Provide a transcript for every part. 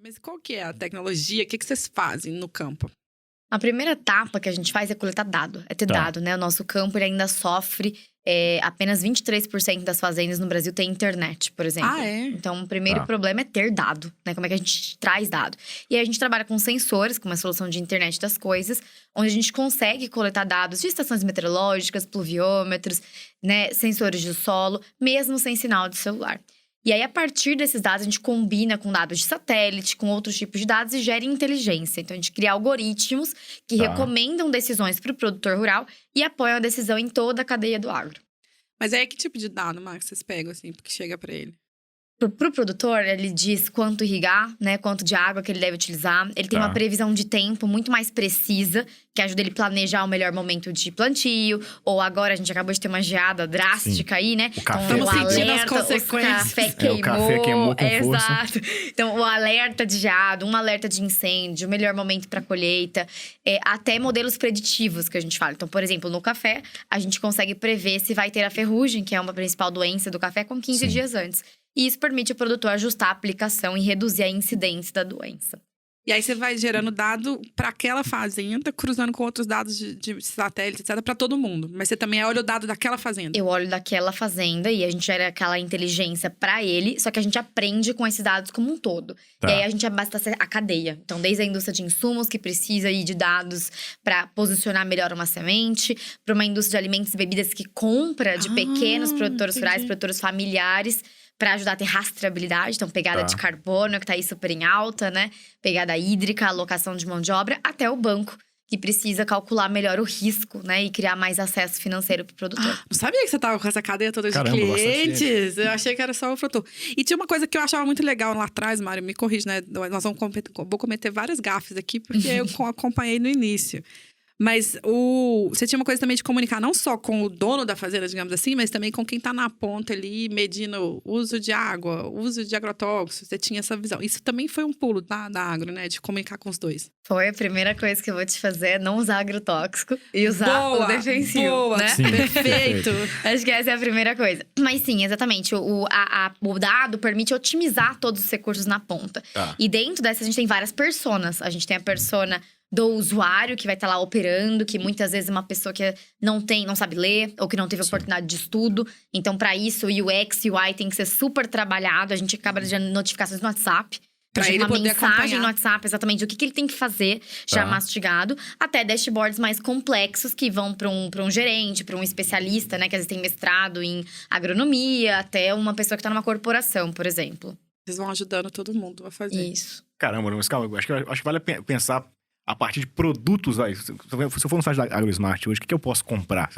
Mas qual que é a tecnologia? O que vocês fazem no campo? A primeira etapa que a gente faz é coletar dado. É ter dado, né? O nosso campo ele ainda sofre… apenas 23% das fazendas no Brasil tem internet, por exemplo. Ah, é? Então, o primeiro problema é ter dado, né? Como é que a gente traz dado? E aí, a gente trabalha com sensores, com uma solução de internet das coisas, onde a gente consegue coletar dados de estações meteorológicas, pluviômetros, né? Sensores de solo, mesmo sem sinal de celular. E aí, a partir desses dados, a gente combina com dados de satélite, com outros tipos de dados e gera inteligência. Então, a gente cria algoritmos que recomendam decisões para o produtor rural e apoiam a decisão em toda a cadeia do agro. Mas aí, que tipo de dado, Max, vocês pegam, assim, porque chega pra ele? Pro produtor, ele diz quanto irrigar, né? Quanto de água que ele deve utilizar. Ele tem uma previsão de tempo muito mais precisa, que ajuda ele a planejar o melhor momento de plantio. Ou agora, a gente acabou de ter uma geada drástica aí, né? O café. Estamos sentindo as o consequências. café queimou. O café queimou com força. Exato. Então, o alerta de geada, um alerta de incêndio, o melhor momento para colheita. Até modelos preditivos que a gente fala. Então, por exemplo, no café, a gente consegue prever se vai ter a ferrugem, que é uma principal doença do café, com 15 dias antes. E isso permite ao produtor ajustar a aplicação e reduzir a incidência da doença. E aí, você vai gerando dado para aquela fazenda, cruzando com outros dados de satélite, etc., para todo mundo. Mas você também olha o dado daquela fazenda. Eu olho daquela fazenda e a gente gera aquela inteligência para ele, só que a gente aprende com esses dados como um todo. E aí, a gente abastece a cadeia. Então, desde a indústria de insumos, que precisa aí de dados para posicionar melhor uma semente, para uma indústria de alimentos e bebidas que compra de pequenos produtores rurais, produtores familiares, para ajudar a ter rastreabilidade. Então, pegada de carbono, que tá aí super em alta, né? Pegada hídrica, alocação de mão de obra, até o banco, que precisa calcular melhor o risco, né? E criar mais acesso financeiro pro produtor. Não sabia que você tava com essa cadeia toda de clientes. Eu achei que era só o produtor. E tinha uma coisa que eu achava muito legal lá atrás, Mário, me corrige, né? Nós vou cometer várias gafes aqui, porque eu acompanhei no início. Mas você tinha uma coisa também de comunicar não só com o dono da fazenda, digamos assim, mas também com quem tá na ponta ali, medindo o uso de água, uso de agrotóxicos. Você tinha essa visão. Isso também foi um pulo da agro, né? De comunicar com os dois. Foi a primeira coisa que eu vou te fazer, é não usar agrotóxico e usar o defensivo. Boa, né? Sim, perfeito. Acho que essa é a primeira coisa. Mas sim, exatamente. O dado permite otimizar todos os recursos na ponta. E dentro dessa, a gente tem várias personas. A gente tem a persona do usuário que vai estar lá operando, que muitas vezes é uma pessoa que não sabe ler ou que não teve oportunidade de estudo. Então, para isso, o UX e o UI tem que ser super trabalhado. A gente acaba de notificações no WhatsApp. Pra ele uma poder mensagem acompanhar. no WhatsApp, exatamente o que ele tem que fazer, já mastigado. Até dashboards mais complexos que vão para um gerente, para um especialista, né? Que às vezes tem mestrado em agronomia, até uma pessoa que está numa corporação, por exemplo. Vocês vão ajudando todo mundo a fazer. Isso. Caramba, mas calma, acho que vale pensar a partir de produtos. Se eu for no site da AgroSmart hoje, o que eu posso comprar?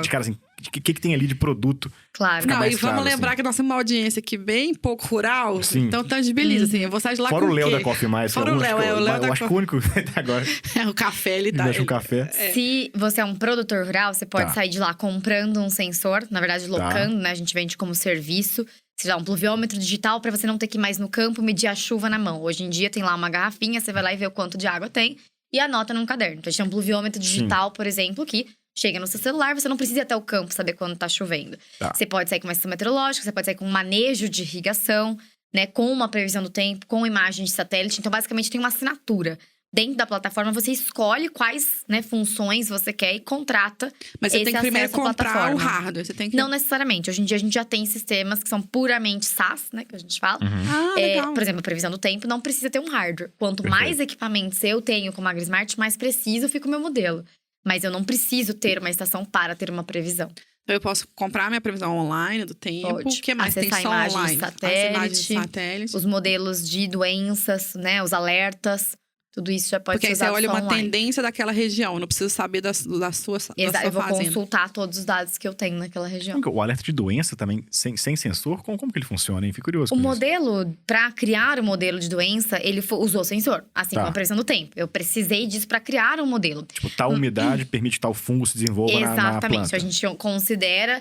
De cara assim, o que tem ali de produto? Claro. Não, e vamos claro, lembrar assim. que nós temos uma audiência aqui bem pouco rural. Sim. Então, tangibiliza, assim. Eu vou sair de lá Fora com o Léo quê? da Coffee Mais. Fora o Léo, o Léo da Eu acho que o único até agora. O café, ele tá… Mexe o café. Se você é um produtor rural, você pode sair de lá comprando um sensor. Na verdade, locando, né? A gente vende como serviço. Sei lá, um pluviômetro digital para você não ter que ir mais no campo medir a chuva na mão. Hoje em dia tem lá uma garrafinha, você vai lá e vê o quanto de água tem e anota num caderno. Então, a gente tem um pluviômetro digital, por exemplo, que chega no seu celular, você não precisa ir até o campo saber quando tá chovendo. Você pode sair com uma estação meteorológica, você pode sair com um manejo de irrigação, né? Com uma previsão do tempo, com imagem de satélite. Então, basicamente, tem uma assinatura. Dentro da plataforma, você escolhe quais, né, funções você quer e contrata. Mas você esse tem que primeiro acesso à comprar plataforma. o hardware. Você tem que… Não necessariamente. Hoje em dia, a gente já tem sistemas que são puramente SaaS, né? Que a gente fala. Ah, legal. Por exemplo, a previsão do tempo não precisa ter um hardware. Quanto mais equipamentos eu tenho como AgroSmart, mais preciso fica o meu modelo. Mas eu não preciso ter uma estação para ter uma previsão. Então, eu posso comprar minha previsão online do tempo. Pode. O que mais Acessar tem só imagens online? de satélite, As imagens de satélite. Os modelos de doenças, né? Os alertas. Tudo isso já pode Porque ser aí você usado olha só uma online. tendência daquela região. Eu não preciso saber da sua Exato, eu vou fazenda. consultar todos os dados que eu tenho naquela região. O alerta de doença também, sem sensor, como que ele funciona, hein? Fico curioso O com isso. modelo, para criar o modelo de doença, ele usou sensor, assim como a previsão do tempo. Eu precisei disso para criar um modelo. Tipo, tal umidade permite que tal fungo se desenvolva na planta. Exatamente. A gente considera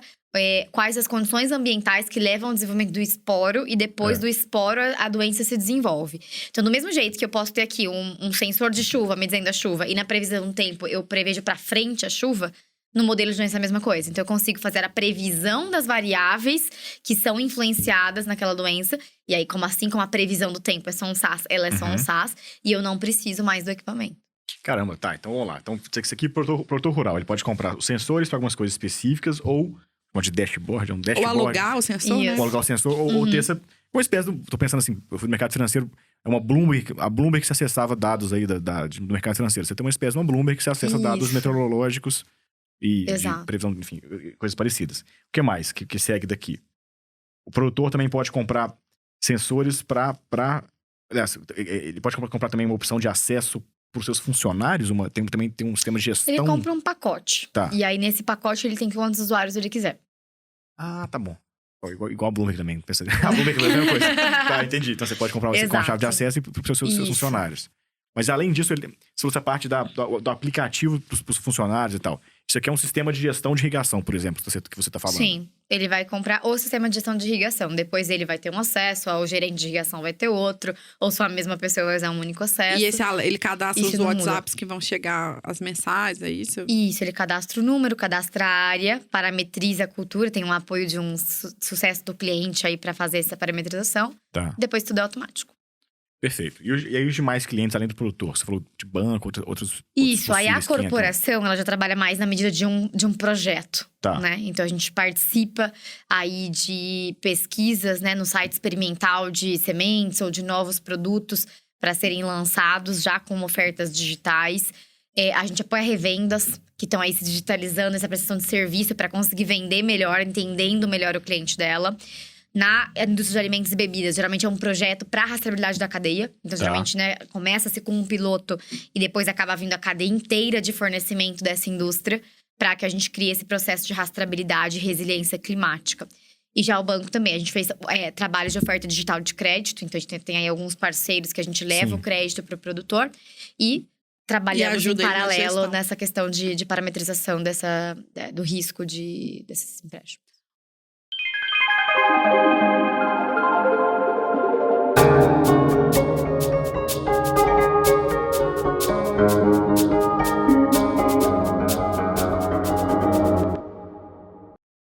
quais as condições ambientais que levam ao desenvolvimento do esporo e depois do esporo a doença se desenvolve. Então, do mesmo jeito que eu posso ter aqui um sensor de chuva me dizendo a chuva e na previsão do tempo eu prevejo para frente a chuva, No modelo de doença é a mesma coisa. Então, eu consigo fazer a previsão das variáveis que são influenciadas naquela doença. E aí, assim como a previsão do tempo é só um SAS, ela é só um SAS. E eu não preciso mais do equipamento. Caramba, tá. Então, vamos lá. Então, isso aqui é produtor rural. Ele pode comprar os sensores para algumas coisas específicas ou de dashboard, um dashboard. Ou alugar o sensor, né? Ou alugar o sensor, ou ter essa… Uma espécie tô pensando assim, eu fui no mercado financeiro, é uma Bloomberg, a Bloomberg que se acessava dados aí do mercado financeiro. Você tem uma espécie de uma Bloomberg que se acessa dados meteorológicos e de previsão, enfim, coisas parecidas. O que mais que segue daqui? O produtor também pode comprar sensores aliás, ele pode comprar também uma opção de acesso para os seus funcionários, também tem um sistema de gestão. Ele compra um pacote. Tá. E aí, nesse pacote, ele tem quantos usuários ele quiser. Ah, tá bom. Igual a Bloomberg também. A Bloomberg é a mesma coisa. Tá, entendi. Então você pode comprar com a chave de acesso para os seus funcionários. Mas além disso, se você parte do aplicativo para os funcionários e tal. Isso aqui é um sistema de gestão de irrigação, por exemplo, que você está falando. Sim. Ele vai comprar o sistema de gestão de irrigação. Depois ele vai ter um acesso, o gerente de irrigação vai ter outro. Ou só a mesma pessoa vai usar um único acesso. E ele cadastra os WhatsApps que vão chegar, as mensagens, é isso? Isso, ele cadastra o número, cadastra a área, parametriza a cultura. Tem um apoio de um sucesso do cliente aí para fazer essa parametrização. Tá. Depois tudo é automático. Perfeito. E aí os demais clientes, além do produtor? Você falou de banco, outros Isso, aí a corporação, ela já trabalha mais na medida de um projeto, tá. né? Então, a gente participa aí de pesquisas, né? No site experimental de sementes ou de novos produtos para serem lançados já com ofertas digitais. A gente apoia revendas que estão aí se digitalizando, essa prestação de serviço para conseguir vender melhor, entendendo melhor o cliente dela. Na indústria de alimentos e bebidas, geralmente é um projeto para a rastreabilidade da cadeia. Então, geralmente, né, começa-se com um piloto e depois acaba vindo a cadeia inteira de fornecimento dessa indústria para que a gente crie esse processo de rastreabilidade e resiliência climática. E já o banco também, a gente fez trabalhos de oferta digital de crédito. Então, a gente tem aí alguns parceiros que a gente leva o crédito para o produtor e trabalhamos em paralelo nessa questão de parametrização do risco desses empréstimos.